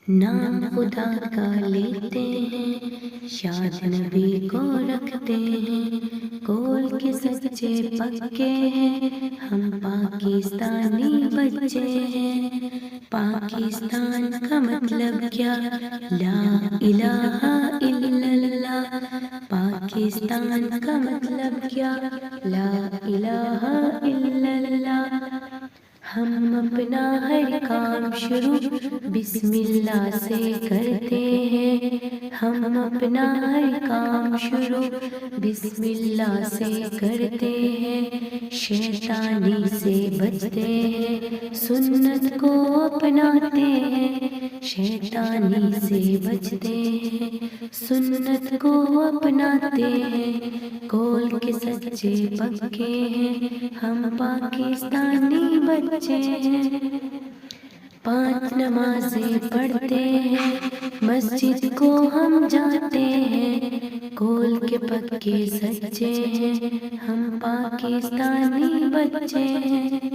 نام خدا کا لیتے ہیں، شاد نبی کو رکھتے ہیں، کول کے سچے پکے ہیں، ہم پاکستانی بچے ہیں۔ پاکستان کا مطلب کیا؟ لا الہ الا اللہ۔ پاکستان کا مطلب کیا؟ لا الہ الا اللہ۔ ہم اپنا ہر کام شروع بسم اللہ سے کرتے ہیں، ہم اپنا ہر کام شروع بسم اللہ سے کرتے ہیں، شیطانی سے بچتے ہیں، سنت کو اپناتے ہیں، شیطانی سے بچتے ہیں، سنت کو اپناتے ہیں، کول کے سچے پکے ہیں، ہم پاکستانی بچے ہیں۔ 5 نمازیں پڑھتے ہیں، مسجد کو ہم جاتے ہیں، کول کے پکے سچے ہیں، ہم پاکستانی بچے ہیں۔